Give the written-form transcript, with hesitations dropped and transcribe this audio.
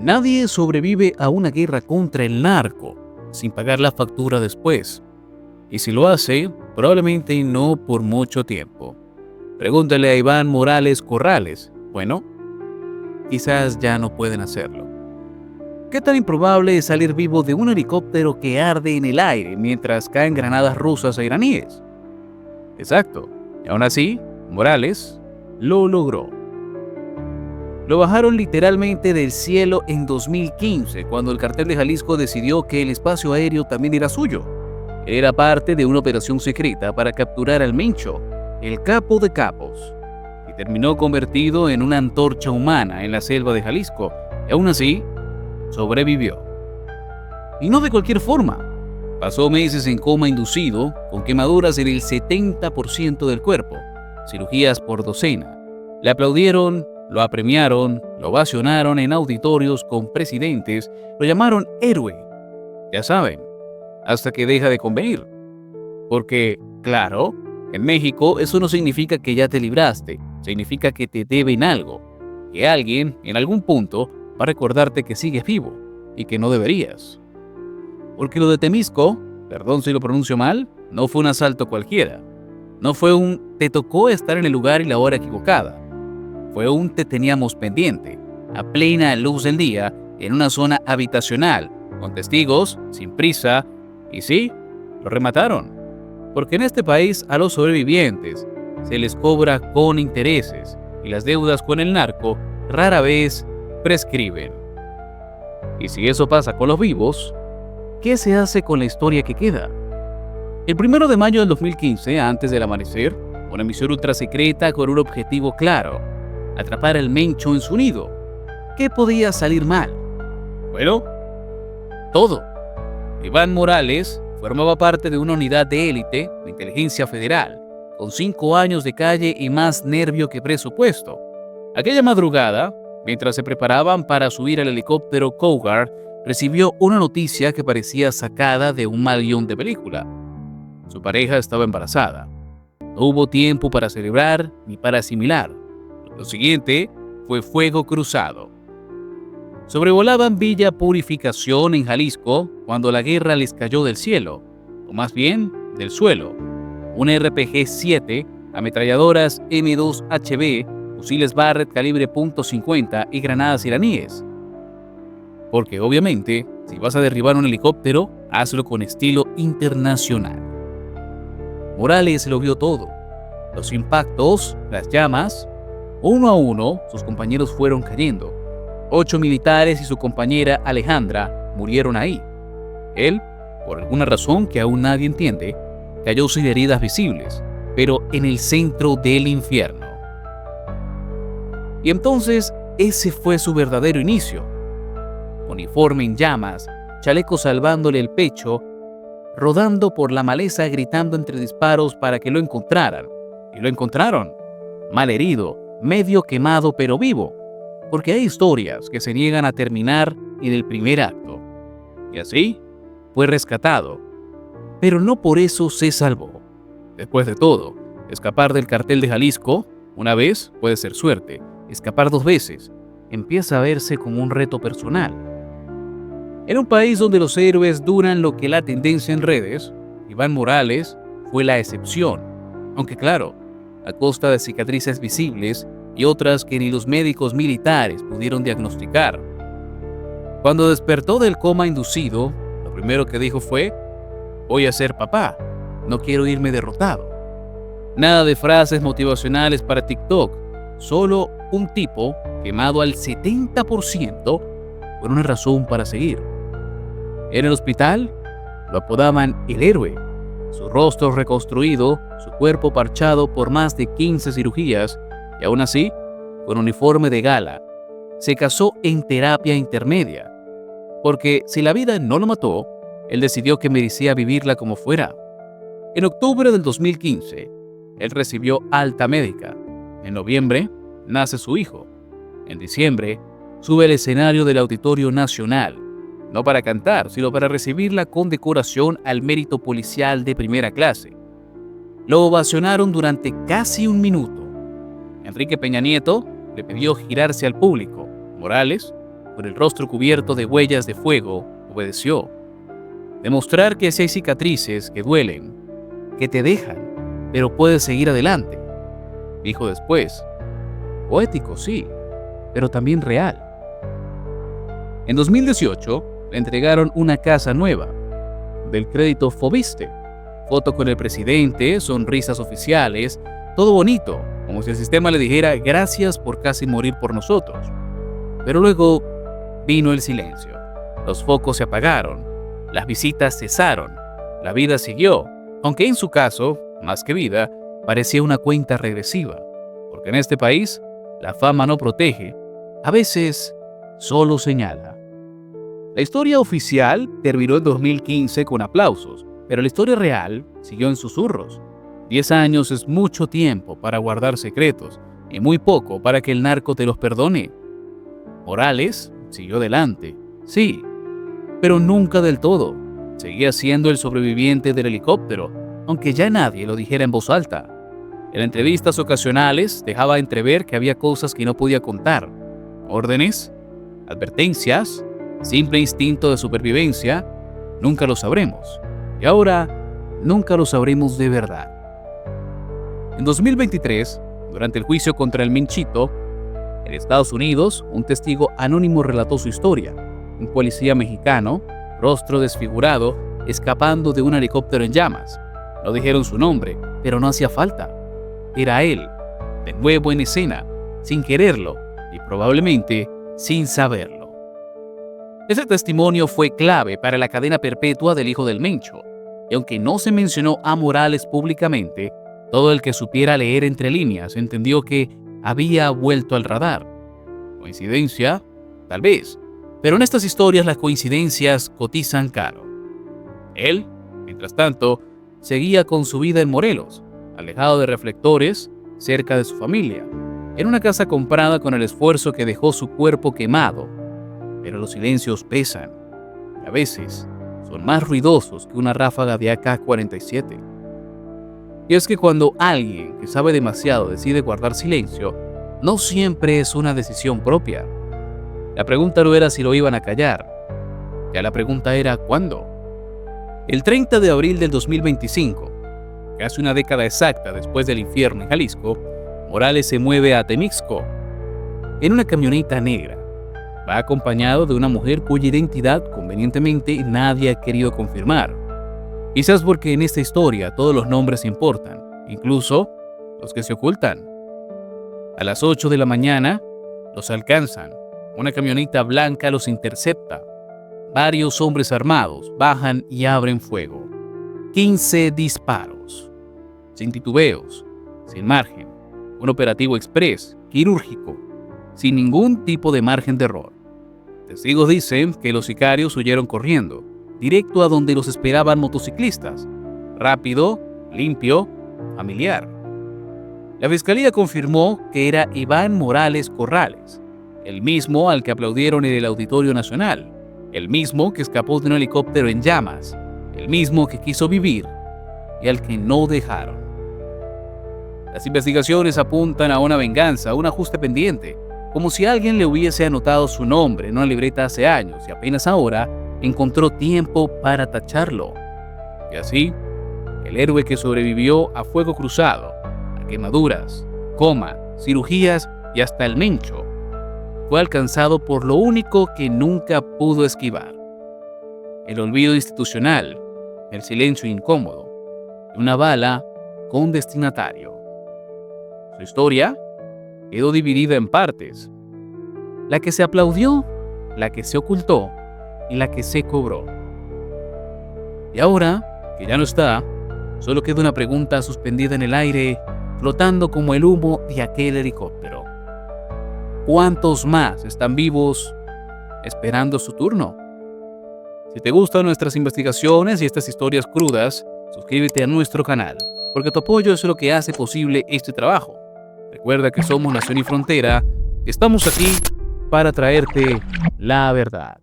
Nadie sobrevive a una guerra contra el narco sin pagar la factura después. Y si lo hace, probablemente no por mucho tiempo. Pregúntale a Iván Morales Corrales. Bueno, quizás ya no pueden hacerlo. ¿Qué tan improbable es salir vivo de un helicóptero que arde en el aire mientras caen granadas rusas e iraníes? Exacto. Y aún así, Morales lo logró. Lo bajaron literalmente del cielo en 2015, cuando el Cartel de Jalisco decidió que el espacio aéreo también era suyo. Era parte de una operación secreta para capturar al Mencho, el capo de capos, y terminó convertido en una antorcha humana en la selva de Jalisco, y aún así, sobrevivió. Y no de cualquier forma. Pasó meses en coma inducido, con quemaduras en el 70% del cuerpo, cirugías por docena. Le aplaudieron, lo apremiaron, lo ovacionaron en auditorios con presidentes, lo llamaron héroe. Ya saben, hasta que deja de convenir. Porque, claro, en México eso no significa que ya te libraste, significa que te deben algo, que alguien, en algún punto, va a recordarte que sigues vivo y que no deberías. Porque lo de Temisco, perdón si lo pronuncio mal, no fue un asalto cualquiera. No fue un te tocó estar en el lugar y la hora equivocada. Fue un te teníamos pendiente, a plena luz del día, en una zona habitacional, con testigos, sin prisa, y sí, lo remataron. Porque en este país a los sobrevivientes se les cobra con intereses y las deudas con el narco rara vez prescriben. Y si eso pasa con los vivos, ¿qué se hace con la historia que queda? El 1 de mayo del 2015, antes del amanecer, una misión ultrasecreta con un objetivo claro: atrapar al Mencho en su nido. ¿Qué podía salir mal? Bueno, todo. Iván Morales formaba parte de una unidad de élite de inteligencia federal, con 5 años de calle y más nervio que presupuesto. Aquella madrugada, mientras se preparaban para subir al helicóptero Cougar, recibió una noticia que parecía sacada de un mal guión de película. Su pareja estaba embarazada. No hubo tiempo para celebrar ni para asimilar. Lo siguiente fue fuego cruzado. Sobrevolaban Villa Purificación en Jalisco cuando la guerra les cayó del cielo, o más bien del suelo. Un RPG-7, ametralladoras M2HB, fusiles Barrett calibre .50 y granadas iraníes. Porque obviamente, si vas a derribar un helicóptero, hazlo con estilo internacional. Morales lo vio todo. Los impactos, las llamas. Uno a uno, sus compañeros fueron cayendo. 8 militares y su compañera Alejandra murieron ahí. Él, por alguna razón que aún nadie entiende, cayó sin heridas visibles, pero en el centro del infierno. Y entonces, ese fue su verdadero inicio. Uniforme en llamas, chaleco salvándole el pecho, rodando por la maleza gritando entre disparos para que lo encontraran. Y lo encontraron, mal herido, medio quemado pero vivo, porque hay historias que se niegan a terminar en el primer acto. Y así, fue rescatado, pero no por eso se salvó. Después de todo, escapar del Cartel de Jalisco, una vez puede ser suerte, escapar 2 veces, empieza a verse como un reto personal. En un país donde los héroes duran lo que la tendencia en redes, Iván Morales fue la excepción, aunque claro, a costa de cicatrices visibles y otras que ni los médicos militares pudieron diagnosticar. Cuando despertó del coma inducido, lo primero que dijo fue: voy a ser papá, no quiero irme derrotado. Nada de frases motivacionales para TikTok, solo un tipo quemado al 70% con una razón para seguir. En el hospital lo apodaban el héroe. Su rostro reconstruido, su cuerpo parchado por más de 15 cirugías y aún así, con uniforme de gala, se casó en terapia intermedia. Porque si la vida no lo mató, él decidió que merecía vivirla como fuera. En octubre del 2015, él recibió alta médica. En noviembre, nace su hijo. En diciembre, sube al escenario del Auditorio Nacional, no para cantar, sino para recibir la condecoración al mérito policial de primera clase. Lo ovacionaron durante casi 1 minuto. Enrique Peña Nieto le pidió girarse al público. Morales con el rostro cubierto de huellas de fuego, obedeció. Demostrar que sí hay cicatrices que duelen, que te dejan, pero puedes seguir adelante, dijo después. Poético, sí, pero también real. En 2018 le entregaron una casa nueva, del crédito Fobiste. Foto con el presidente, sonrisas oficiales, todo bonito, como si el sistema le dijera gracias por casi morir por nosotros. Pero luego vino el silencio. Los focos se apagaron, las visitas cesaron, la vida siguió, aunque en su caso, más que vida, parecía una cuenta regresiva, porque en este país la fama no protege, a veces solo señala. La historia oficial terminó en 2015 con aplausos, pero la historia real siguió en susurros. 10 años es mucho tiempo para guardar secretos y muy poco para que el narco te los perdone. Morales siguió adelante, sí, pero nunca del todo. Seguía siendo el sobreviviente del helicóptero, aunque ya nadie lo dijera en voz alta. En entrevistas ocasionales dejaba entrever que había cosas que no podía contar. Órdenes, advertencias, simple instinto de supervivencia, nunca lo sabremos. Y ahora, nunca lo sabremos de verdad. En 2023, durante el juicio contra el Menchito, en Estados Unidos, un testigo anónimo relató su historia. Un policía mexicano, rostro desfigurado, escapando de un helicóptero en llamas. No dijeron su nombre, pero no hacía falta. Era él, de nuevo en escena, sin quererlo y probablemente sin saberlo. Ese testimonio fue clave para la cadena perpetua del hijo del Mencho, y aunque no se mencionó a Morales públicamente, todo el que supiera leer entre líneas entendió que había vuelto al radar. ¿Coincidencia? Tal vez, pero en estas historias las coincidencias cotizan caro. Él, mientras tanto, seguía con su vida en Morelos, alejado de reflectores, cerca de su familia, en una casa comprada con el esfuerzo que dejó su cuerpo quemado. Pero los silencios pesan, y a veces son más ruidosos que una ráfaga de AK-47. Y es que cuando alguien que sabe demasiado decide guardar silencio, no siempre es una decisión propia. La pregunta no era si lo iban a callar, ya la pregunta era ¿cuándo? El 30 de abril del 2025, casi una década exacta después del infierno en Jalisco, Morales se mueve a Temixco en una camioneta negra. Va acompañado de una mujer cuya identidad convenientemente nadie ha querido confirmar. Quizás porque en esta historia todos los nombres importan, incluso los que se ocultan. A las 8 de la mañana los alcanzan. Una camioneta blanca los intercepta. Varios hombres armados bajan y abren fuego. 15 disparos. Sin titubeos, sin margen. Un operativo express, quirúrgico, sin ningún tipo de margen de error. Testigos dicen que los sicarios huyeron corriendo, directo a donde los esperaban motociclistas. Rápido, limpio, familiar. La fiscalía confirmó que era Iván Morales Corrales, el mismo al que aplaudieron en el Auditorio Nacional, el mismo que escapó de un helicóptero en llamas, el mismo que quiso vivir y al que no dejaron. Las investigaciones apuntan a una venganza, a un ajuste pendiente, como si alguien le hubiese anotado su nombre en una libreta hace años y apenas ahora encontró tiempo para tacharlo. Y así, el héroe que sobrevivió a fuego cruzado, a quemaduras, coma, cirugías y hasta el Mencho, fue alcanzado por lo único que nunca pudo esquivar: el olvido institucional, el silencio incómodo, y una bala con destinatario. Su historia quedó dividida en partes: la que se aplaudió, la que se ocultó y la que se cobró. Y ahora, que ya no está, solo queda una pregunta suspendida en el aire, flotando como el humo de aquel helicóptero. ¿Cuántos más están vivos esperando su turno? Si te gustan nuestras investigaciones y estas historias crudas, suscríbete a nuestro canal, porque tu apoyo es lo que hace posible este trabajo. Recuerda que somos Nación y Frontera, estamos aquí para traerte la verdad.